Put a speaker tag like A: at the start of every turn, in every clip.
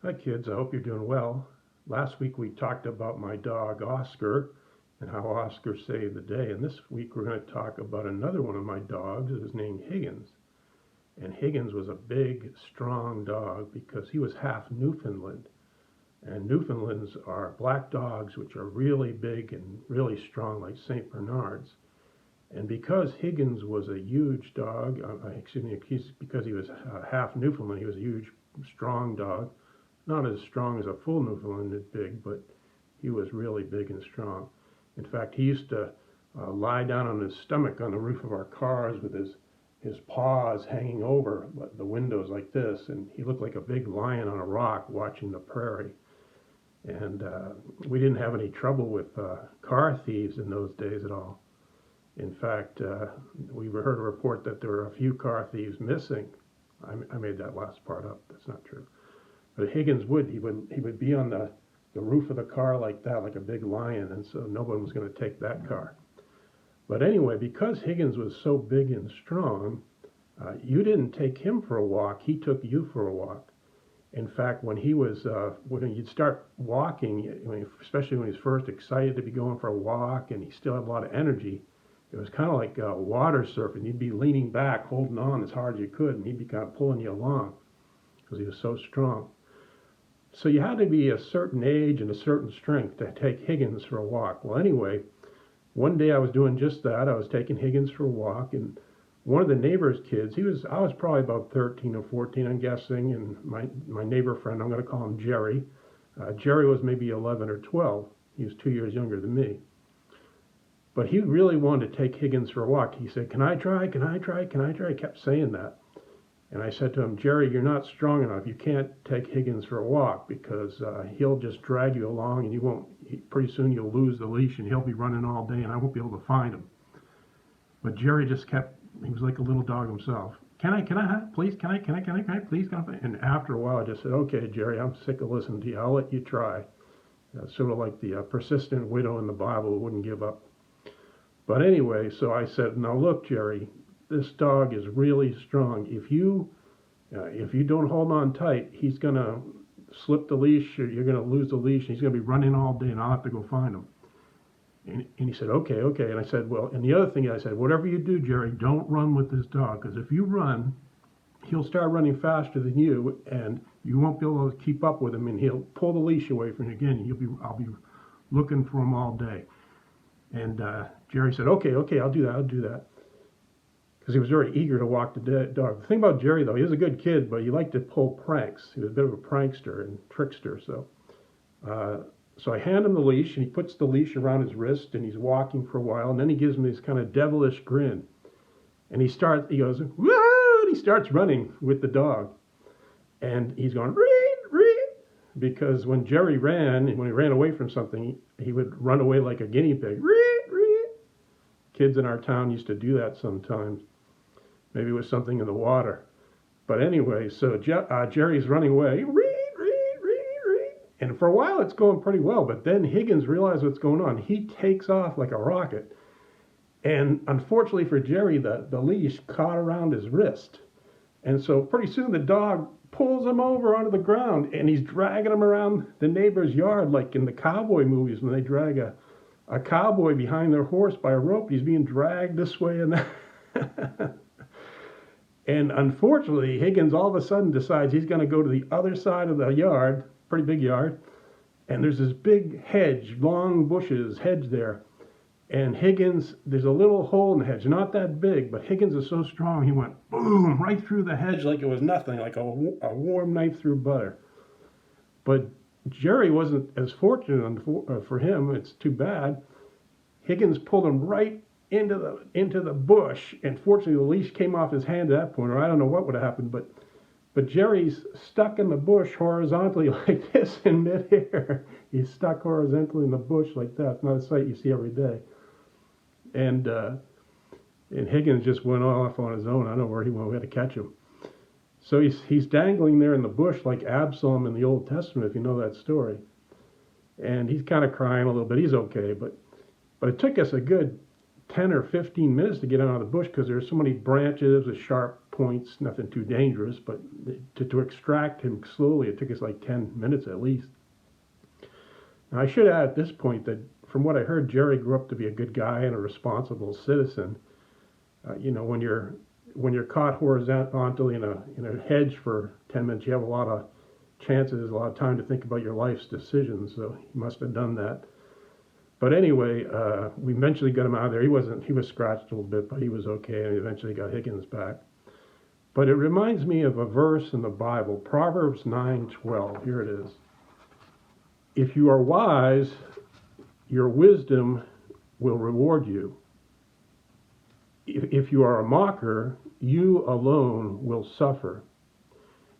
A: Hi kids, I hope you're doing well. Last week we talked about my dog Oscar and how Oscar saved the day. And this week we're going to talk about another one of my dogs. It was named Higgins. And Higgins was a big, strong dog because he was half Newfoundland. And Newfoundlands are black dogs which are really big and really strong like St. Bernards. And because Higgins was a huge dog, because he was half Newfoundland, he was a huge, strong dog. Not as strong as a full Newfoundland big, but he was really big and strong. In fact, he used to lie down on his stomach on the roof of our cars with his paws hanging over the windows like this, and he looked like a big lion on a rock watching the prairie. And we didn't have any trouble with car thieves in those days at all. In fact, we heard a report that there were a few car thieves missing. I made that last part up. That's not true. But Higgins he would be on the roof of the car like that, like a big lion, and so no one was going to take that car. But anyway, because Higgins was so big and strong, you didn't take him for a walk; he took you for a walk. In fact, when you'd start walking, especially when he was first excited to be going for a walk, and he still had a lot of energy, it was kind of like water surfing. You'd be leaning back, holding on as hard as you could, and he'd be kind of pulling you along because he was so strong. So you had to be a certain age and a certain strength to take Higgins for a walk. Well, anyway, one day I was doing just that. I was taking Higgins for a walk, and one of the neighbor's kids, I was probably about 13 or 14, I'm guessing, and my neighbor friend, I'm going to call him Jerry. Jerry was maybe 11 or 12. He was 2 years younger than me. But he really wanted to take Higgins for a walk. He said, "Can I try? Can I try? Can I try?" He kept saying that. And I said to him, "Jerry, you're not strong enough. You can't take Higgins for a walk because he'll just drag you along, and pretty soon you'll lose the leash and he'll be running all day and I won't be able to find him." But Jerry just he was like a little dog himself. Can I, please, can I, please, can I? And after a while I just said, "Okay, Jerry, I'm sick of listening to you. I'll let you try." Sort of like the persistent widow in the Bible who wouldn't give up. But anyway, so I said, "Now look, Jerry, this dog is really strong. If you don't hold on tight, he's gonna slip the leash, or you're gonna lose the leash, and he's gonna be running all day, and I'll have to go find him." And he said, "Okay, okay." And I said, "Well," and the other thing I said, "Whatever you do, Jerry, don't run with this dog, because if you run, he'll start running faster than you, and you won't be able to keep up with him, and he'll pull the leash away from you again. I'll be looking for him all day." And Jerry said, "Okay, okay, I'll do that." Because he was very eager to walk the dog. The thing about Jerry, though, he was a good kid, but he liked to pull pranks. He was a bit of a prankster and trickster. So I hand him the leash, and he puts the leash around his wrist, and he's walking for a while, and then he gives me this kind of devilish grin, and he goes, "Woo!" and he starts running with the dog, and he's going, "Reed, Reed," because when he ran away from something, he would run away like a guinea pig. Reed, Reed. Kids in our town used to do that sometimes. Maybe it was something in the water. But anyway, so Jerry's running away. Reed, Reed, Reed, Reed. And for a while it's going pretty well. But then Higgins realized what's going on. He takes off like a rocket. And unfortunately for Jerry, the leash caught around his wrist. And so pretty soon the dog pulls him over onto the ground. And he's dragging him around the neighbor's yard like in the cowboy movies when they drag a cowboy behind their horse by a rope. He's being dragged this way and that. And unfortunately, Higgins all of a sudden decides he's going to go to the other side of the yard, pretty big yard, and there's this big hedge, long bushes, hedge there. And Higgins, there's a little hole in the hedge, not that big, but Higgins is so strong, he went boom, right through the hedge like it was nothing, like a warm knife through butter. But Jerry wasn't as fortunate for him. It's too bad. Higgins pulled him right into the bush, and fortunately the leash came off his hand at that point, or I don't know what would have happened, but Jerry's stuck in the bush horizontally like this in midair. He's stuck horizontally in the bush like that. It's not a sight you see every day. And Higgins just went off on his own. I don't know where he went. We had to catch him. So he's dangling there in the bush like Absalom in the Old Testament, if you know that story. And he's kind of crying a little bit. He's okay, but it took us a good 10 or 15 minutes to get out of the bush because there's so many branches with sharp points, nothing too dangerous, but to extract him slowly, it took us like 10 minutes at least. Now, I should add at this point that from what I heard, Jerry grew up to be a good guy and a responsible citizen. You know, when you're caught horizontally in a hedge for 10 minutes, you have a lot of chances, a lot of time to think about your life's decisions. So he must have done that. But anyway, we eventually got him out of there. He was scratched a little bit, but he was okay, and eventually got Higgins back. But it reminds me of a verse in the Bible, Proverbs 9:12. Here it is. If you are wise, your wisdom will reward you. If you are a mocker, you alone will suffer.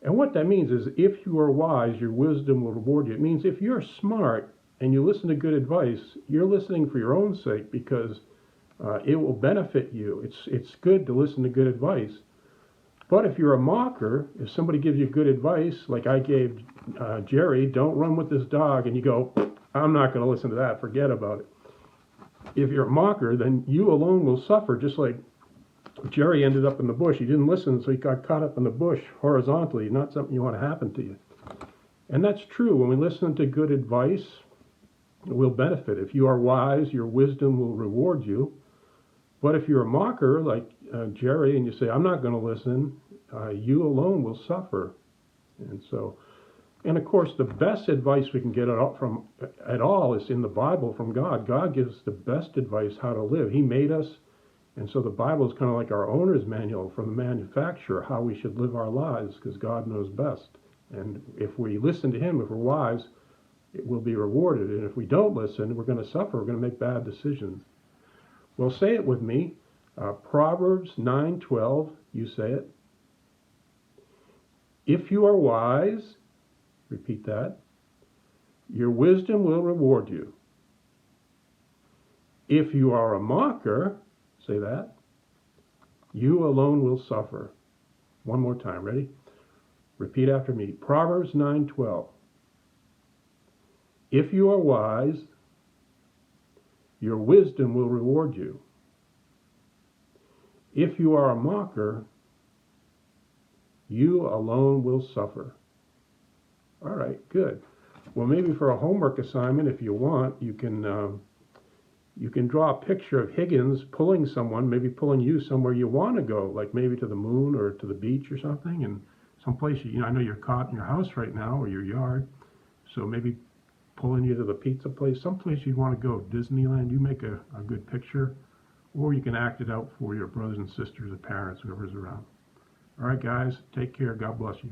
A: And what that means is if you are wise, your wisdom will reward you. It means if you're smart and you listen to good advice, you're listening for your own sake because it will benefit you. It's good to listen to good advice. But if you're a mocker, if somebody gives you good advice, like I gave Jerry, don't run with this dog, and you go, I'm not going to listen to that, forget about it. If you're a mocker, then you alone will suffer, just like Jerry ended up in the bush. He didn't listen, so he got caught up in the bush horizontally, not something you want to happen to you. And that's true. When we listen to good advice, we'll benefit. If you are wise, your wisdom will reward you. But if you're a mocker, like Jerry, and you say, I'm not going to listen, you alone will suffer. And of course, the best advice we can get at all is in the Bible from God. God gives the best advice how to live. He made us, and so the Bible is kind of like our owner's manual from the manufacturer, how we should live our lives, because God knows best. And if we listen to Him, if we're wise, it will be rewarded. And if we don't listen, we're going to suffer. We're going to make bad decisions. Well, say it with me. Proverbs 9:12, you say it. If you are wise, repeat that, your wisdom will reward you. If you are a mocker, say that, you alone will suffer. One more time, ready? Repeat after me. Proverbs 9:12. If you are wise, your wisdom will reward you. If you are a mocker, you alone will suffer. All right, good. Well, maybe for a homework assignment, if you want, you can draw a picture of Higgins pulling someone, maybe pulling you somewhere you want to go, like maybe to the moon or to the beach or something, and someplace, I know you're caught in your house right now or your yard, so maybe pulling you to the pizza place, someplace you'd want to go, Disneyland. You make a good picture, or you can act it out for your brothers and sisters, or parents, whoever's around. All right, guys, take care. God bless you.